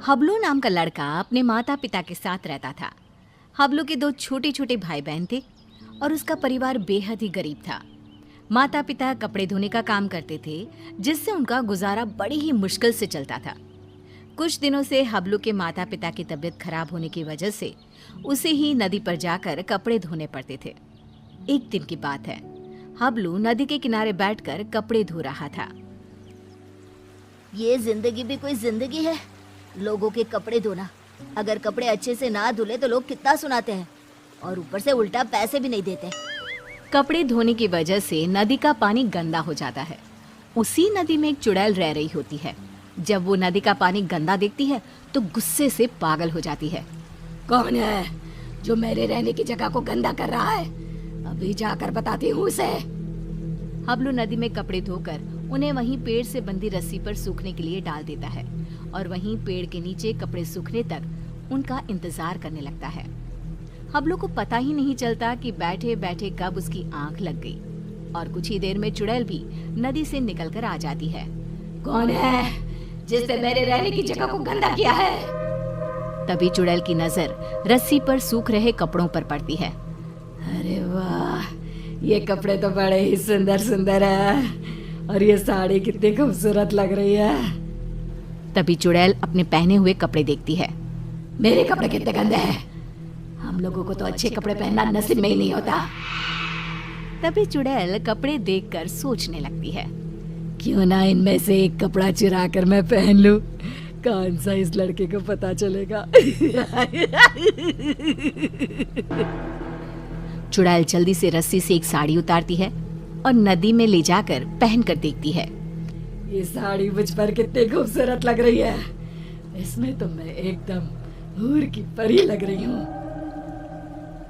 हबलू नाम का लड़का अपने माता पिता के साथ रहता था। हबलू के दो छोटे छोटे भाई बहन थे और उसका परिवार बेहद ही गरीब था। माता पिता कपड़े धोने का काम करते थे, जिससे उनका गुजारा बड़ी ही मुश्किल से चलता था। कुछ दिनों से हबलू के माता पिता की तबीयत खराब होने की वजह से उसे ही नदी पर जाकर कपड़े धोने पड़ते थे। एक दिन की बात है, हबलू नदी के किनारे बैठकर कपड़े धो रहा था। ये जिंदगी भी कोई जिंदगी है, लोगों के कपड़े धोना। अगर कपड़े अच्छे से ना धुले तो लोग कितना सुनाते हैं और ऊपर से उल्टा पैसे भी नहीं देते। कपड़े धोने की वजह से नदी का पानी गंदा हो जाता है। उसी नदी में एक चुड़ैल रह रही होती है। जब वो नदी का पानी गंदा देखती है तो गुस्से से पागल हो जाती है। कौन है जो मेरे रहने की जगह को गंदा कर रहा है? अभी जाकर बताती हूँ उसे। हबलू नदी में कपड़े धोकर उन्हें वहीं पेड़ से बंधी रस्सी पर सूखने के लिए डाल देता है और वहीं पेड़ के नीचे कपड़े सूखने तक उनका इंतजार करने लगता है। हबलू को पता ही नहीं चलता कि बैठे बैठे कब उसकी आंख लग गई और कुछ ही देर में चुड़ैल भी नदी से निकलकर आ जाती है। कौन है जिसने मेरे रहने की जगह को गंदा किया है? तभी चुड़ैल की नजर रस्सी पर सूख रहे कपड़ों पर पड़ती है। अरे वाह, ये कपड़े तो बड़े ही सुंदर सुंदर है और ये साड़ी कितनी खूबसूरत लग रही है। तभी चुड़ैल अपने पहने हुए कपड़े देखती है। मेरे कपड़े कितने गंदे हैं, हम लोगों को तो अच्छे कपड़े पहनना नसीब में ही नहीं होता। तभी चुड़ैल कपड़े देखकर सोचने लगती है, क्यों ना इनमें से एक कपड़ा चुरा कर मैं पहन लूं, कौन सा इस लड़के को पता चलेगा। चुड़ैल जल्दी से रस्सी से एक साड़ी उतारती है और नदी में ले जाकर पहन कर देखती है। ये साड़ी मुझ पर कितनी खूबसूरत लग रही है, इसमें तो मैं एकदम हूर की परी लग रही हूँ।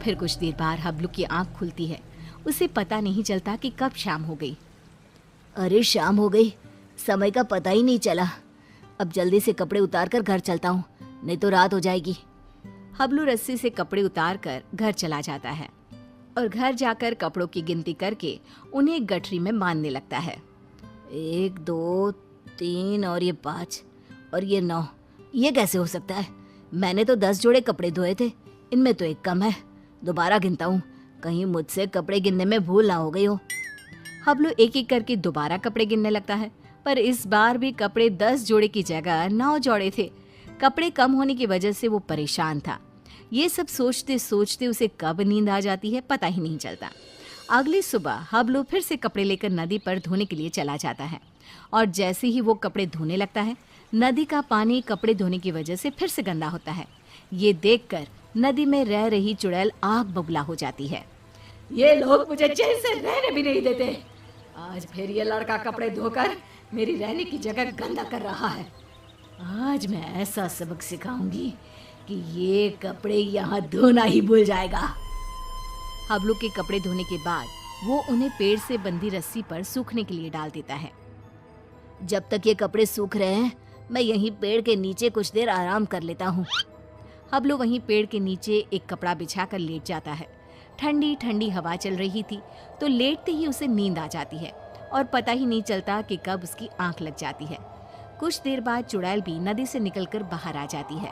फिर कुछ देर बाद हबलू की आंख खुलती है। उसे पता नहीं चलता कि कब शाम हो गई। अरे शाम हो गई, समय का पता ही नहीं चला। अब जल्दी से कपड़े उतार कर घर चलता हूँ, नहीं तो रात हो जाएगी। हबलू रस्सी से कपड़े उतार कर घर चला जाता है और घर जाकर कपड़ों की गिनती करके उन्हें एक गठरी में बांधने लगता है। 1 2 3 और ये 5 और ये 9, ये कैसे हो सकता है? मैंने तो 10 जोड़े कपड़े धोए थे, इनमें तो एक कम है। दोबारा गिनता हूँ, कहीं मुझसे कपड़े गिनने में भूल ना हो गई हो। हबलू एक एक करके दोबारा कपड़े गिनने लगता है, पर इस बार भी कपड़े 10 जोड़े की जगह 9 जोड़े थे। कपड़े कम होने की वजह से वो परेशान था। ये सब सोचते सोचते उसे कब नींद आ जाती है पता ही नहीं चलता। अगली सुबह हबलू फिर से कपड़े लेकर नदी पर धोने के लिए चला जाता है और जैसे ही वो कपड़े धोने लगता है, नदी का पानी कपड़े धोने की वजह से फिर से गंदा होता है। ये देखकर नदी में रह रही चुड़ैल आग बबूला हो जाती है। ये लोग मुझे चैन से रहने भी नहीं देते। आज फिर ये लड़का कपड़े धोकर मेरी रहने की जगह गंदा कर रहा है। आज मैं ऐसा सबक सिखाऊंगी कि ये कपड़े यहाँ धोना ही भूल जाएगा। हबलू के कपड़े धोने के बाद वो उन्हें पेड़ से बंधी रस्सी पर सूखने के लिए डाल देता है। जब तक ये कपड़े सूख रहे हैं, मैं यहीं पेड़ के नीचे कुछ देर आराम कर लेता हूँ। हबलू वहीं पेड़ के नीचे एक कपड़ा बिछाकर लेट जाता है। ठंडी ठंडी हवा चल रही थी तो लेटते ही उसे नींद आ जाती है और पता ही नहीं चलता कि कब उसकी आंख लग जाती है। कुछ देर बाद चुड़ैल भी नदी से निकलकर बाहर आ जाती है।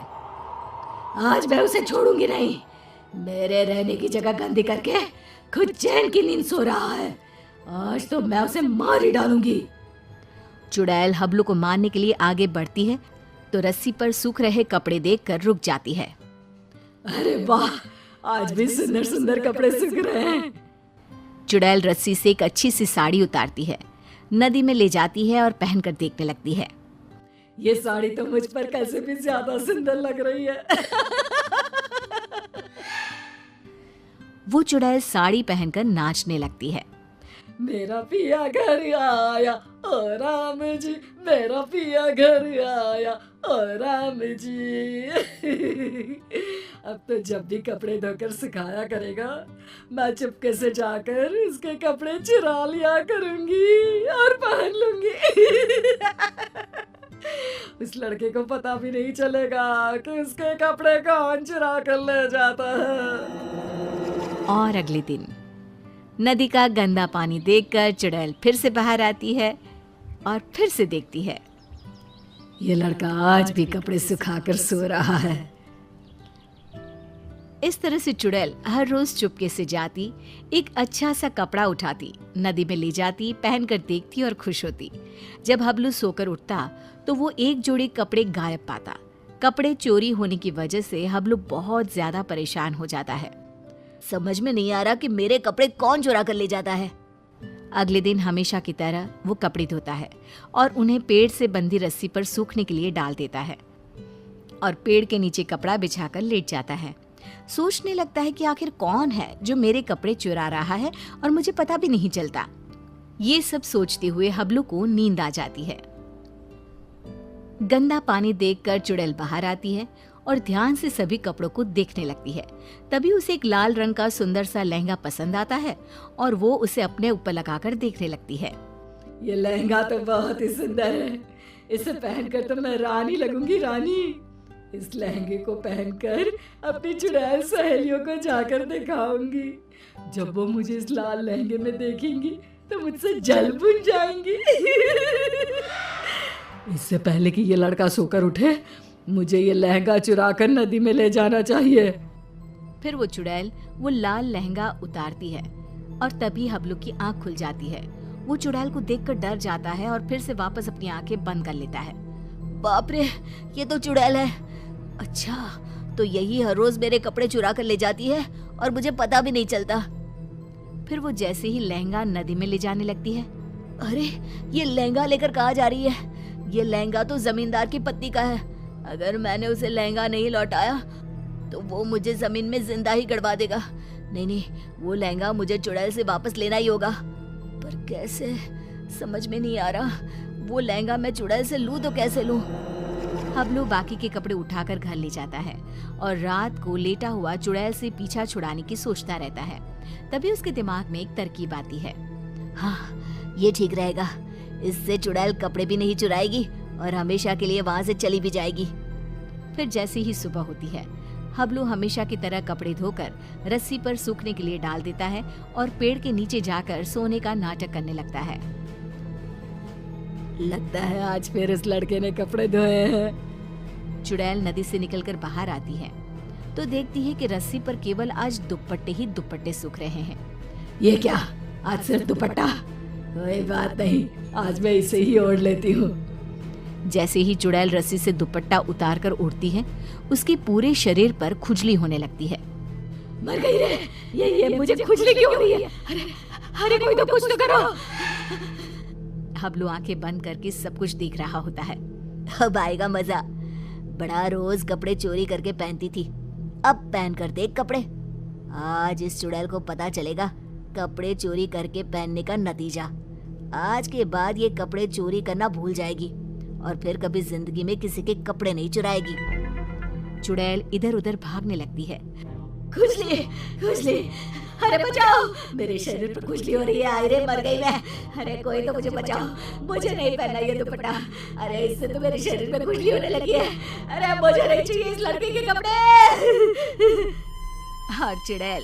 आज मैं उसे छोड़ूंगी नहीं। मेरे रहने की जगह गंदी करके खुद चैन की नींद सो रहा है। आज तो मैं उसे मार ही डालूंगी। चुड़ैल हबलू को मारने के लिए आगे बढ़ती है तो रस्सी पर सूख रहे कपड़े देखकर रुक जाती है। अरे वाह, आज भी सुंदर सुंदर कपड़े सूख रहे हैं। चुड़ैल रस्सी से एक अच्छी सी साड़ी उतारती है, नदी में ले जाती है और पहनकर देखने लगती है। ये साड़ी तो मुझ पर कैसे भी ज्यादा सुंदर लग रही है। वो चुड़ैल साड़ी पहनकर नाचने लगती है। मेरा पिया घर आया ओ राम जी, मेरा पिया घर आया ओ राम जी। अब तो जब भी कपड़े धोकर सुखाया करेगा, मैं चुपके से जाकर उसके कपड़े चुरा लिया करूंगी और पहन लूंगी। उस लड़के को पता भी नहीं चलेगा कि उसके कपड़े कौन चुरा कर ले जाता है। और अगले दिन नदी का गंदा पानी देखकर चुड़ैल फिर से बाहर आती है और फिर से देखती है। ये लड़का आज भी कपड़े सुखाकर सो रहा है। इस तरह से चुड़ैल हर रोज चुपके से जाती, एक अच्छा सा कपड़ा उठाती, नदी में ले जाती, पहनकर देखती और खुश होती। जब हबलू सोकर उठता तो वो एक जोड़ी कपड़े गायब पाता। कपड़े चोरी होने की वजह से हबलू बहुत ज्यादा परेशान हो जाता है। समझ में नहीं आ रहा कि मेरे कपड़े कौन चुरा कर ले जाता है। अगले दिन हमेशा की तरह वो कपड़े धोता है और उन्हें पेड़ से बंधी रस्सी पर सूखने के लिए डाल देता है और पेड़ के नीचे कपड़ा बिछाकर लेट जाता है। सोचने लगता है कि आखिर कौन है जो मेरे कपड़े चुरा रहा है और मुझे पता भी नहीं चलता। ये सब सोचते हुए हबलू को नींद आ जाती है। गंदा पानी देखकर चुड़ैल बाहर आती है और ध्यान से सभी कपड़ों को देखने लगती है। तभी उसे एक लाल रंग का सुंदर सा लहंगा पसंद आता है और वो उसे अपने ऊपर लगाकर देखने लगती है। ये लहंगा तो बहुत ही सुंदर है। इसे पहनकर तो मैं रानी लगूंगी, रानी। इस लहंगे को पहनकर अपनी चुड़ैल सहेलियों को जाकर दिखाऊंगी। जब वो मुझे इस लाल लहंगे में देखेंगी तो मुझसे जल बुझ जाएंगी। इससे पहले कि ये लड़का सोकर उठे, मुझे ये लहंगा चुराकर नदी में ले जाना चाहिए। फिर वो चुड़ैल वो लाल लहंगा उतारती है और तभी हबलू की आंख खुल जाती है। वो चुड़ैल को देखकर डर जाता है और फिर से वापस अपनी आंखें बंद कर लेता है। बाप रे, ये तो चुड़ैल है। अच्छा, तो यही हर रोज मेरे कपड़े चुरा कर ले जाती है और मुझे पता भी नहीं चलता। फिर वो जैसे ही लहंगा नदी में ले जाने लगती है, अरे ये लहंगा लेकर कहाँ जा रही है? ये लहंगा तो जमींदार की पत्नी का है। अगर मैंने उसे लहंगा नहीं लौटाया तो वो मुझे जमीन में जिंदा ही गड़वा देगा। नहीं, वो लहंगा मुझे चुड़ैल से वापस लेना ही होगा। पर कैसे, समझ में नहीं आ रहा। वो लहंगा मैं चुड़ैल से लूं तो कैसे लूं? हबलू बाकी के कपड़े उठाकर घर ले जाता है और रात को लेटा हुआ चुड़ैल से पीछा छुड़ाने की सोचता रहता है। तभी उसके दिमाग में एक तरकीब आती है। हाँ, ये ठीक रहेगा। इससे चुड़ैल कपड़े भी नहीं चुराएगी और हमेशा के लिए वहां से चली भी जाएगी। फिर जैसे ही सुबह होती है, हबलू हमेशा की तरह कपड़े धोकर रस्सी पर सूखने के लिए डाल देता है और पेड़ के नीचे जाकर सोने का नाटक करने लगता है। लगता है आज फिर इस लड़के ने कपड़े धोए हैं। चुड़ैल नदी से निकलकर बाहर आती है तो देखती है कि रस्सी पर केवल आज दुपट्टे ही दुपट्टे सूख रहे हैं। ये क्या, आज सिर्फ दुपट्टा? कोई बात नहीं, आज मैं इसे ही ओढ़ लेती हूँ। जैसे ही चुड़ैल रस्सी से दुपट्टा उतार कर उड़ती है, उसके पूरे शरीर पर खुजली होने लगती है। मर गई रे, ये मुझे खुजली क्यों हो रही है? अरे कोई तो कुछ तो करो। हबलू आंखें बंद करके सब कुछ देख रहा होता है। अब आएगा मजा। बड़ा रोज कपड़े चोरी करके पहनती थी, अब पहन कर देख कपड़े। आज इस चुड़ैल को पता चलेगा कपड़े चोरी करके पहनने का नतीजा। आज के बाद ये कपड़े चोरी करना भूल जाएगी और फिर कभी जिंदगी में किसी के कपड़े नहीं चुराएगी। चुड़ैल इधर उधर भागने लगती है। खुजली, खुजली, अरे बचाओ, मेरे शरीर पर खुजली हो रही है। अरे मर गई मैं। अरे कोई तो मुझे बचाओ, मुझे नहीं पहनना ये दुपट्टा। अरे इससे तो मेरे शरीर में खुजली होने लगी है। अरे मुझे नहीं चाहिए इस लड़के के कपड़े। और चुड़ैल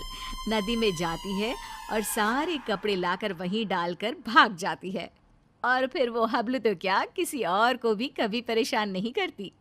नदी में जाती है और सारे कपड़े लाकर वहीं डालकर भाग जाती है। और फिर वो हबलू तो क्या, किसी और को भी कभी परेशान नहीं करती।